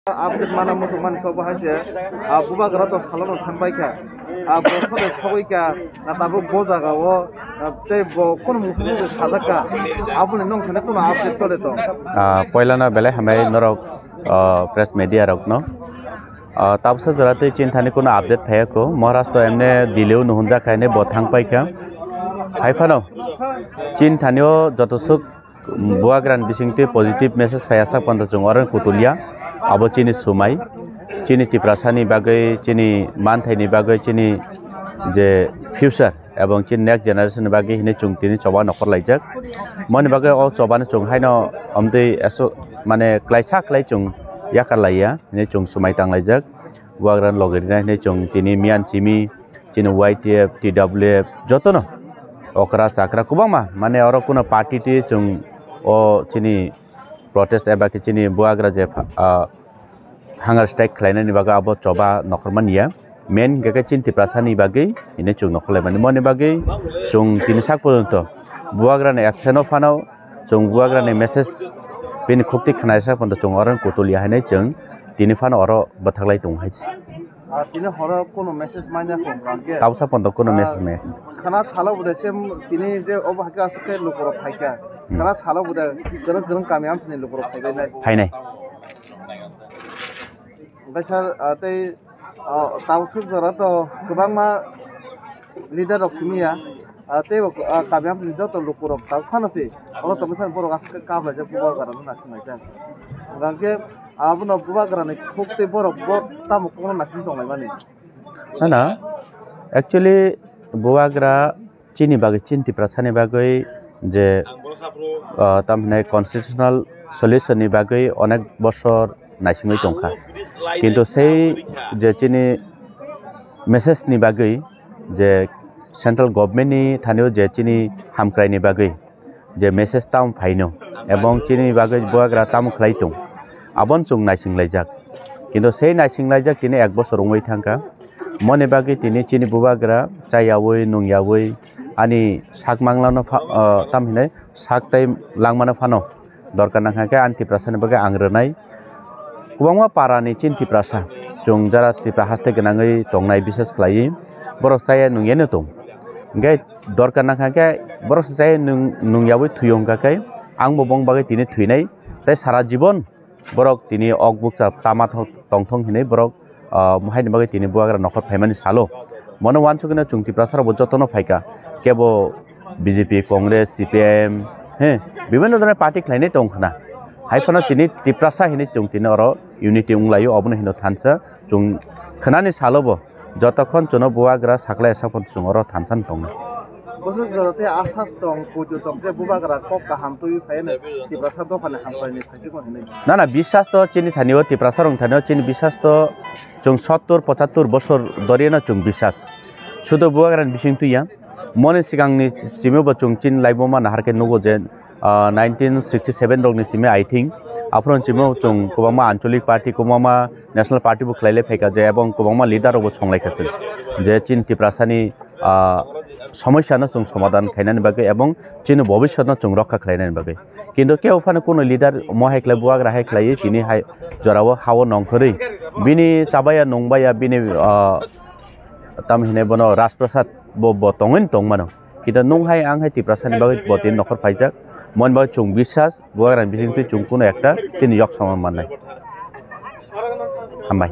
update mana musuman ko bahase buba gara to salon thanbaika bosode sogoika na tabu bojaga o te bo kono musumu sajaka apuni nong khane kono update tole to পয়লা না বেলে হামাই নরক press media rock ন তাবসা জরাতে চিন্তানি কোনো update ফায়াকো Maharashtra এমনে দিলেও নহঞ্জা খাইনে বথাং পাইকা হাইফানো চিন্তানিও যতসুক বুয়াগ্রান বিসিংতে পজিটিভ মেসেজ ফায়াসা পন্দ জংরন কুতুলিয়া abo chini sumai chini tiprasani bagai chini manthai bagai chini je future ebong chini next generation bagai hine chungtini choba nokor laijak moni bagai o choba ni chung haino amdei eso mane klaisa klai chung yakar laiya hine chung sumai tang laijak wagran logirina hine chung tini mian chimi chini YTF TWF joto no okra sakra kubama mane oro kuna party ti chung o chini protest eba chini buagra je hunger strike khlainani baga abo choba nokhormania main gege chinti prasani bagai ine chung nokhlaimani moni bagai chung tini sak porjonto buagra ne action fanao chung buagra ne message pin khukti khnaisa ponto chung oran kutulia hanai chung tini fano oro bathaglai tung haisi tini horo kono message manya ko kanke tausa ponto kono message me khana salo bude sem tini je obhaka asake lokoro phaika khana salo bude gereng kamiam tini lokoro phainai Besar tei tausuk jora to kubang ma leader rok simia tei kamiam ni joto lukurok ta phanasi ono to mifan borok aske kabla je buba garan na simai jang gangke abuno buba garan ni khukte borok bot tamu kono na sim tonglai mani na actually buagra chini bagai chinti prasani bagai je tamne constitutional solution ni bagai onek boshor naisingoi tongkha কিন্তু সেই যে চিনি message নি বাগৈ যে central government নি থানিও যে চিনি হামক্রাই নি বাগৈ যে মেসেজ তাম ফাইনো এবং চিনি বাগৈ বুয়াগ্রা তাম খলাইতং আবন চুং নাইসিংলাইজাক কিন্তু সেই নাইসিংলাইজাক তিনি এক বছর রঙই থাকা মনে বাগৈ তিনি চিনি বুয়াগ্রা চাইয়াওই নংয়াওই আনি সাক মাংলানো তাম হিনে সাক টাইম লাংমানো ফানো দরকার নাখাকে আন্তি প্রাসানি বাগৈ আংরনাই kubangma parani chinti prasa chung jara tipra haste ganangai tongnai bises khlai borok saya nungyane tong ngai dorkar na khake borok saya nungyawi thuyong kakai angbo bong bagai tini thuinai tai sara jibon borok tini okbukcha tama tongthong hinai borok haini bagai tini buagra nokhor phaimani salo mono wansukina chungti prasar bo jotono phaika kebo BJP Congress CPM he bibhinno dhoroner party khlainai tongkhana haifano chini tiprasa hini chung tini oro unity unglayo obno hino thansa chung khanani salobo jotokhon chuno buagra sakla esapon chung oro thansan tong bosok jorote asas tong puju tong je bubagra kok kaham tui phaine tiprasa do phane hampai phaisi ko hine na বিশ্বাস তো চিনি থানিও tiprasa rong থানিও চিনি বিশ্বাস তো chung 70-75 বছর ধরে না chung বিশ্বাস শুধু বুয়াগ্রান বিসিং তুইয়া মনে সিগাংনি সিমেবো chung chin laiboma naharke nugo je 1967 rogni sime I think apron chimo chung kubama ancholik party kubama national party bu khlaile pheka je ebong kubama leader obo songlai khachil je chin tiprasani সমস্যা না chung সমাধান খাইনানি বাগে এবং চিন ভবিষ্যৎ না chung রক্ষা খাইনানি বাগে কিন্তু কেউ ফানে কোন লিডার মহাইকলা বুয়াগ্রা হাইকলাই তিনি হাই জরাও হাও নংখরি বিনি চাবায়া নংবায়া বিনি তামহিনে বনো Rajprasad bo tongin tongmano kita nunghay anghay tiprasani bagai botin nokhor phaijak mon ba chung বিশ্বাস buagran bising tu chung kuno ekta chini yok saman mannai hambai